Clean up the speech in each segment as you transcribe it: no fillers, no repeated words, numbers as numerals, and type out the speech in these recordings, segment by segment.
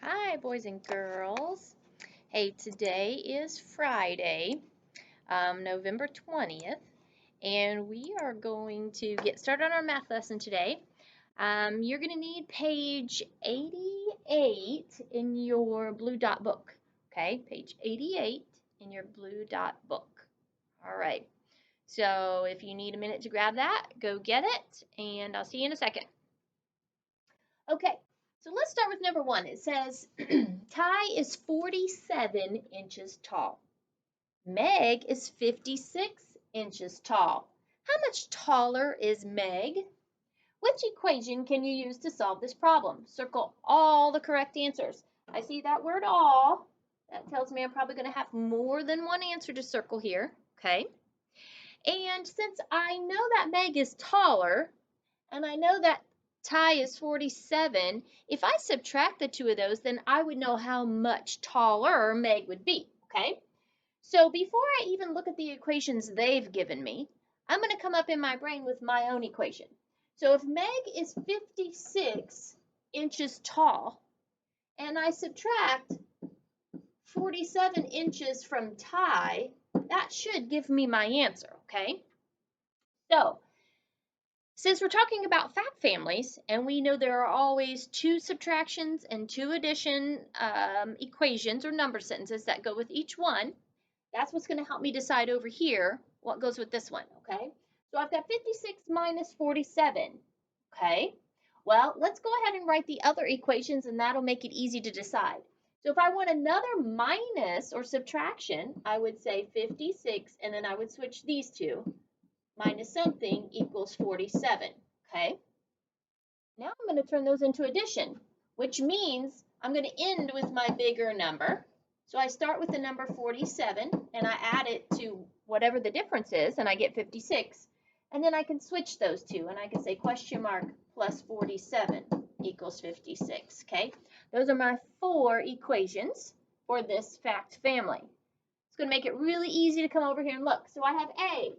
Hi, boys and girls. Hey, today is Friday, November 20th, and we are going to get started on our math lesson today. You're going to need page 88 in your blue dot book. Okay, page 88 in your blue dot book. All right, so if you need a minute to grab that, go get it, and I'll see you in a second. Okay, so let's start with number one. It says Ty is 47 inches tall. Meg is 56 inches tall. How much taller is Meg? Which equation can you use to solve this problem? Circle all the correct answers. I see that word all. That tells me I'm probably going to have more than one answer to circle here. Okay. And since I know that Meg is taller, and I know that Ty is 47. If I subtract the two of those, then I would know how much taller Meg would be, okay? So before I even look at the equations they've given me, I'm going to come up in my brain with my own equation. So if Meg is 56 inches tall, and I subtract 47 inches from Ty, that should give me my answer, okay? So since we're talking about fact families, and we know there are always two subtractions and two addition equations or number sentences that go with each one, that's what's going to help me decide over here what goes with this one, okay? So I've got 56 minus 47, okay? Well, let's go ahead and write the other equations, and that'll make it easy to decide. So if I want another minus or subtraction, I would say 56, and then I would switch these two. Minus something equals 47, okay? Now I'm going to turn those into addition, which means I'm going to end with my bigger number. So I start with the number 47, and I add it to whatever the difference is, and I get 56. And then I can switch those two, and I can say question mark plus 47 equals 56, okay? Those are my four equations for this fact family. It's going to make it really easy to come over here and look. So I have A,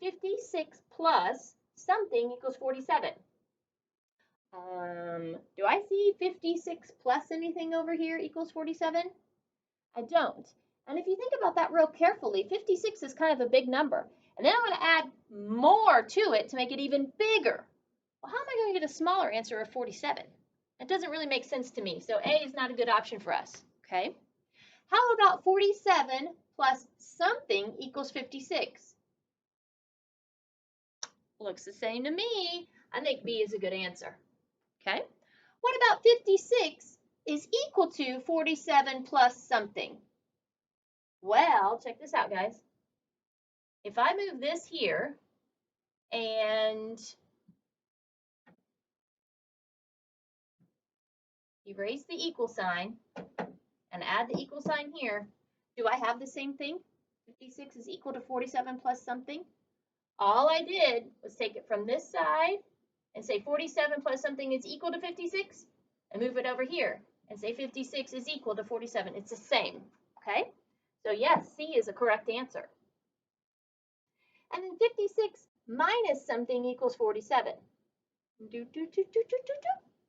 56 plus something equals 47. Do I see 56 plus anything over here equals 47? I don't. And if you think about that real carefully, 56 is kind of a big number. And then I'm going to add more to it to make it even bigger. Well, how am I going to get a smaller answer of 47? That doesn't really make sense to me. So A is not a good option for us, okay? How about 47 plus something equals 56? Looks the same to me. I think B is a good answer. Okay. What about 56 is equal to 47 plus something? Well, check this out, guys. If I move this here and erase the equal sign and add the equal sign here, do I have the same thing? 56 is equal to 47 plus something. All I did was take it from this side and say 47 plus something is equal to 56 and move it over here and say 56 is equal to 47. It's the same, okay? So yes, C is a correct answer. And then 56 minus something equals 47.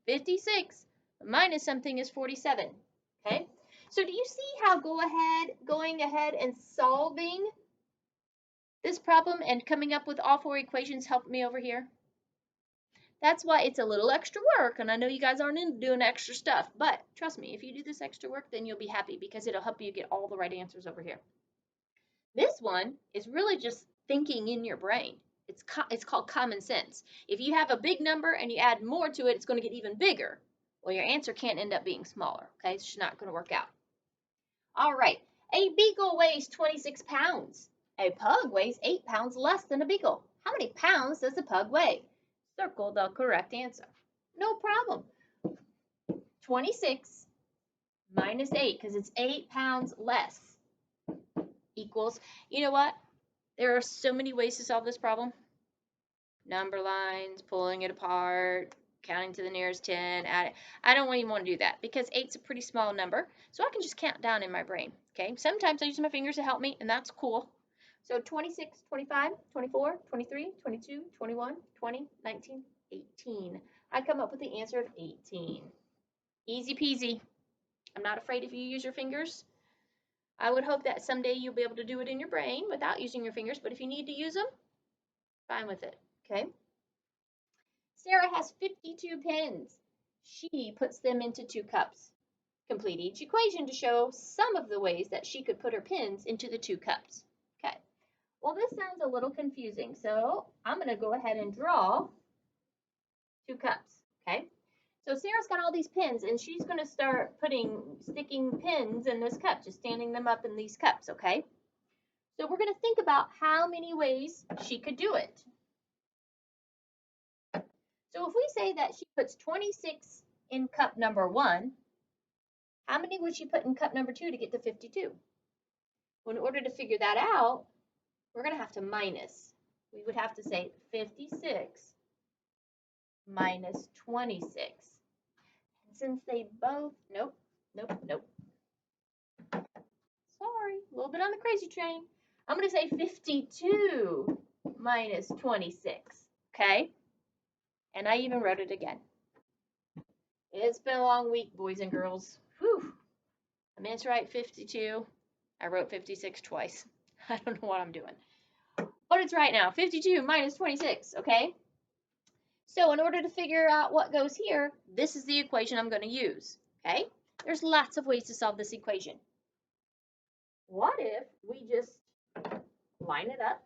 56 minus something is 47, okay? So do you see how going ahead and solving this problem and coming up with all four equations helped me over here? That's why it's a little extra work, and I know you guys aren't into doing extra stuff, but trust me, if you do this extra work, then you'll be happy because it'll help you get all the right answers over here. This one is really just thinking in your brain. It's called common sense. If you have a big number and you add more to it, it's going to get even bigger. Well, your answer can't end up being smaller, okay? It's just not going to work out. All right, a beagle weighs 26 pounds. A pug weighs 8 pounds less than a beagle. How many pounds does a pug weigh? Circle the correct answer. No problem. 26 minus 8, because it's 8 pounds less, equals, you know what? There are so many ways to solve this problem. Number lines, pulling it apart, counting to the nearest 10, add it. I don't even want to do that because 8's a pretty small number, so I can just count down in my brain, okay? Sometimes I use my fingers to help me, and that's cool. So 26, 25, 24, 23, 22, 21, 20, 19, 18. I come up with the answer of 18. Easy peasy. I'm not afraid if you use your fingers. I would hope that someday you'll be able to do it in your brain without using your fingers, but if you need to use them, fine with it, okay? Sarah has 52 pens. She puts them into 2 cups. Complete each equation to show some of the ways that she could put her pens into the 2 cups. Okay, well, this sounds a little confusing, so I'm going to go ahead and draw 2 cups, okay? So Sarah's got all these pens, and she's going to start sticking pens in this cup, just standing them up in these cups, okay? So we're going to think about how many ways she could do it. So if we say that she puts 26 in cup number 1, how many would she put in cup number 2 to get to 52? Well, in order to figure that out, we're going to have to minus. We would have to say 56 minus 26. And since they both, nope. Sorry, a little bit on the crazy train. I'm going to say 52 minus 26, okay? And I even wrote it again. It's been a long week, boys and girls. Whew. I meant to write 52. I wrote 56 twice. I don't know what I'm doing. But it's right now. 52 minus 26, okay? So in order to figure out what goes here, this is the equation I'm going to use, okay? There's lots of ways to solve this equation. What if we just line it up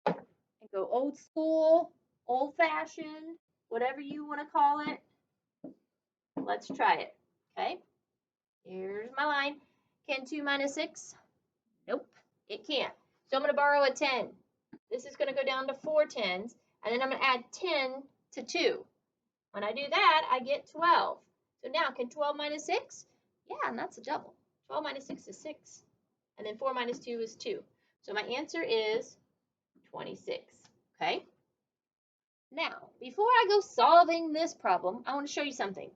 and go old school, old fashioned, whatever you want to call it? Let's try it, okay? Here's my line. Can 2 minus 6? Nope, it can't. So I'm going to borrow a 10. This is going to go down to 4 10s, and then I'm going to add 10 to 2. When I do that, I get 12. So now, can 12 minus 6? Yeah, and that's a double. 12 minus 6 is 6. And then 4 minus 2 is 2. So my answer is 26. Okay? Now, before I go solving this problem, I want to show you something.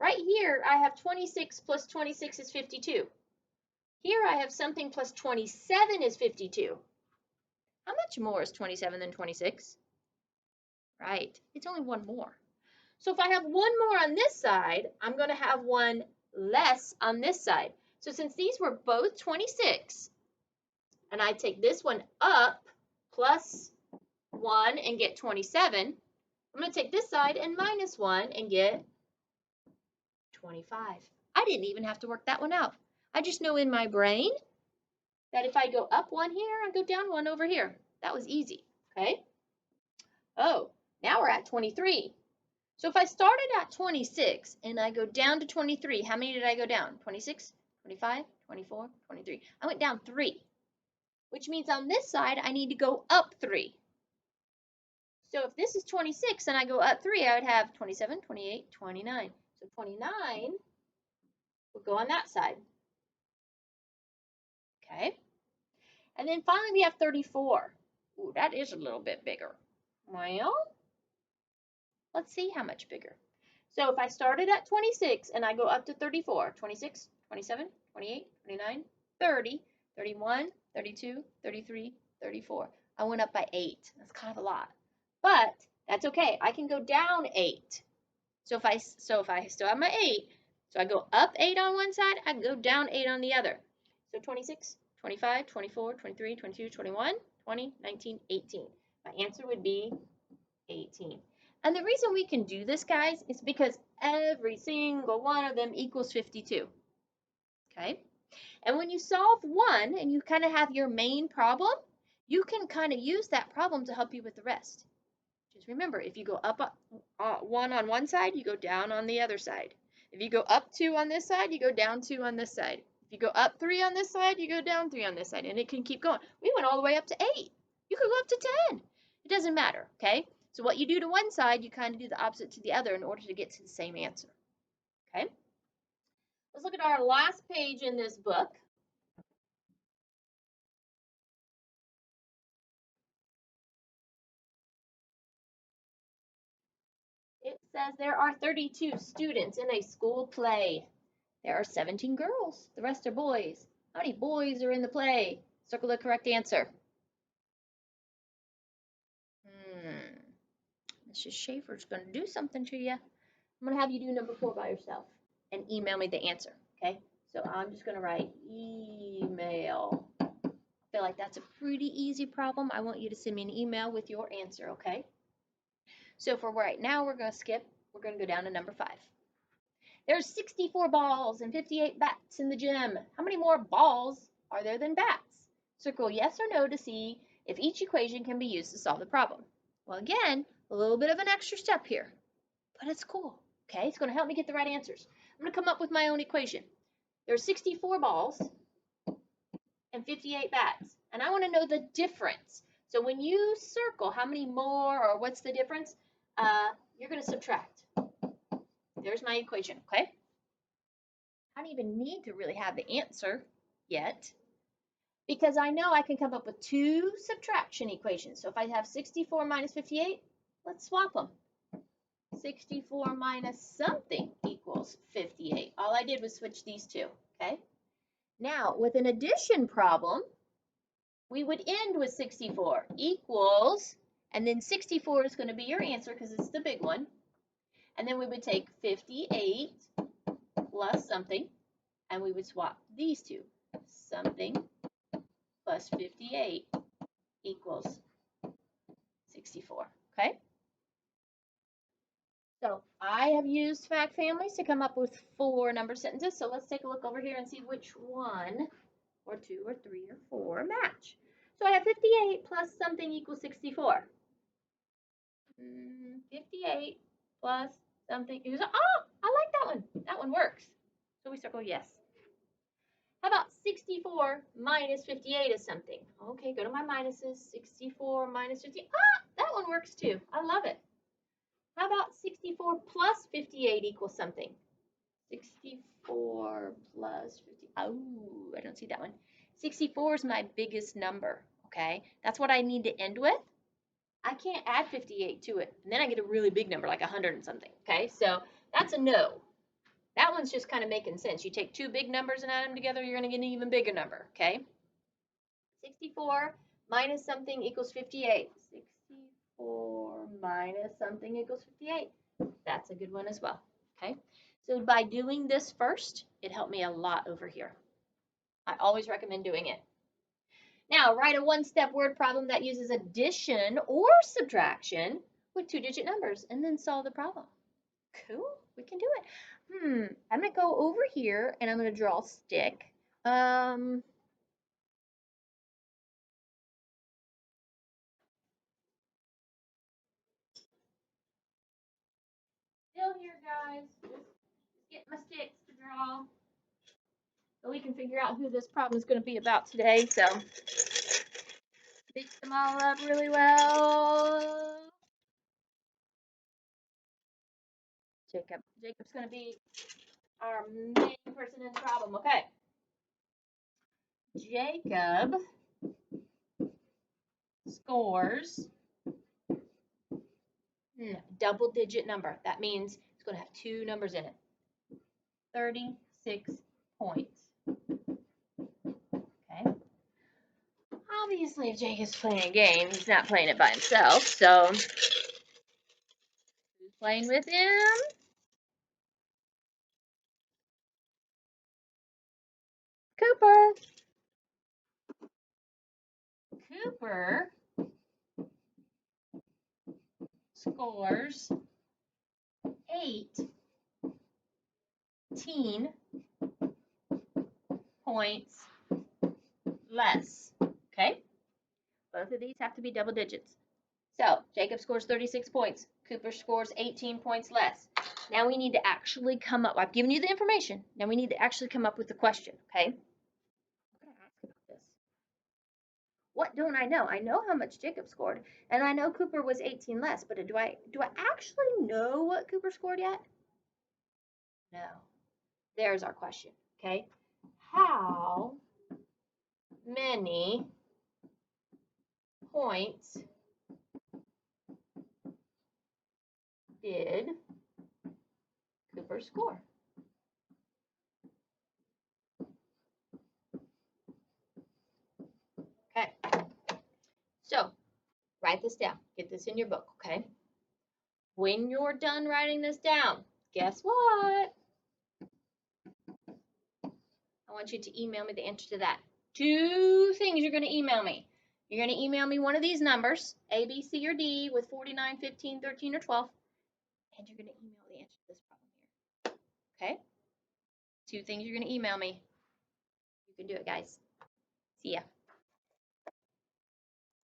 Right here, I have 26 plus 26 is 52. Here I have something plus 27 is 52. How much more is 27 than 26? Right, it's only one more. So if I have one more on this side, I'm going to have one less on this side. So since these were both 26, and I take this one up plus 1 and get 27, I'm going to take this side and minus 1 and get 25. I didn't even have to work that one out. I just know in my brain that if I go up 1 here, I go down 1 over here. That was easy, okay? Oh, now we're at 23. So if I started at 26 and I go down to 23, how many did I go down? 26, 25, 24, 23. I went down 3, which means on this side I need to go up 3. So if this is 26 and I go up 3, I would have 27, 28, 29. So 29 would go on that side. Okay. And then finally we have 34. Ooh, that is a little bit bigger. Well, let's see how much bigger. So if I started at 26 and I go up to 34, 26, 27, 28, 29, 30, 31, 32, 33, 34. I went up by 8. That's kind of a lot. But that's okay. I can go down 8. So if I still have my 8, so I go up 8 on one side, I can go down 8 on the other. So 26, 25, 24, 23, 22, 21, 20, 19, 18. My answer would be 18. And the reason we can do this, guys, is because every single one of them equals 52. Okay? And when you solve one and you kind of have your main problem, you can kind of use that problem to help you with the rest. Just remember, if you go up 1 on one side, you go down on the other side. If you go up 2 on this side, you go down 2 on this side. If you go up 3 on this side, you go down 3 on this side. And it can keep going. We went all the way up to 8. You could go up to 10. It doesn't matter, okay? So what you do to one side, you kind of do the opposite to the other in order to get to the same answer, okay? Let's look at our last page in this book. It says there are 32 students in a school play. There are 17 girls. The rest are boys. How many boys are in the play? Circle the correct answer. Mrs. Schaefer's going to do something to you. I'm going to have you do number 4 by yourself. and email me the answer, okay? So I'm just going to write email. I feel like that's a pretty easy problem. I want you to send me an email with your answer, okay? So for right now, we're going to skip. We're going to go down to number 5. There's 64 balls and 58 bats in the gym. How many more balls are there than bats? Circle yes or no to see if each equation can be used to solve the problem. Well, again, a little bit of an extra step here, but it's cool. Okay, it's going to help me get the right answers. I'm going to come up with my own equation. There's 64 balls and 58 bats, and I want to know the difference. So when you circle how many more or what's the difference, you're going to subtract. There's my equation, okay? I don't even need to really have the answer yet because I know I can come up with 2 subtraction equations. So if I have 64 minus 58, let's swap them. 64 minus something equals 58. All I did was switch these two, okay? Now, with an addition problem, we would end with 64 equals, and then 64 is going to be your answer because it's the big one. And then we would take 58 plus something, and we would swap these two. Something plus 58 equals 64, okay? So I have used fact families to come up with 4 number sentences. So let's take a look over here and see which one or 2 or 3 or 4 match. So I have 58 plus something equals 64. 58 plus something equals, oh, I like that one. That one works. So we circle yes. How about 64 minus 58 is something? Okay, go to my minuses. 64 minus 58. Ah, that one works too. I love it. How about 64 plus 58 equals something? 64 plus 50. Oh, I don't see that one. 64 is my biggest number, okay? That's what I need to end with. I can't add 58 to it. And then I get a really big number, like 100 and something, okay? So that's a no. That one's just kind of making sense. You take 2 big numbers and add them together, you're going to get an even bigger number, okay? 64 minus something equals 58. 64 minus something equals 58. That's a good one as well, okay? So by doing this first, it helped me a lot over here. I always recommend doing it. Now, write a one-step word problem that uses addition or subtraction with 2-digit numbers and then solve the problem. Cool, we can do it. I'm going to go over here and I'm going to draw a stick. Still here, guys. Just get my sticks to draw so we can figure out who this problem is going to be about today. So mix them all up really well. Jacob's going to be our main person in the problem. Okay. Jacob scores double-digit number. That means it's going to have 2 numbers in it. 36 points. Okay. Obviously, if Jacob's playing a game, he's not playing it by himself. So, who's playing with him? Cooper. Cooper scores 18 points less. Okay? Both of these have to be double digits. So, Jacob scores 36 points. Cooper scores 18 points less. Now we need to actually come up. I've given you the information. Now we need to actually come up with the question, okay? What can I ask about this? What don't I know? I know how much Jacob scored, and I know Cooper was 18 less, but do I actually know what Cooper scored yet? No. There's our question, okay? How many points did Cooper score? Okay. So, write this down. Get this in your book, okay? When you're done writing this down, guess what? want you to email me the answer to that. 2 things you're going to email me. You're going to email me one of these numbers, A, B, C, or D, with 49, 15, 13, or 12, and you're going to email the answer to this problem here. Okay? 2 things you're going to email me. You can do it, guys. See ya.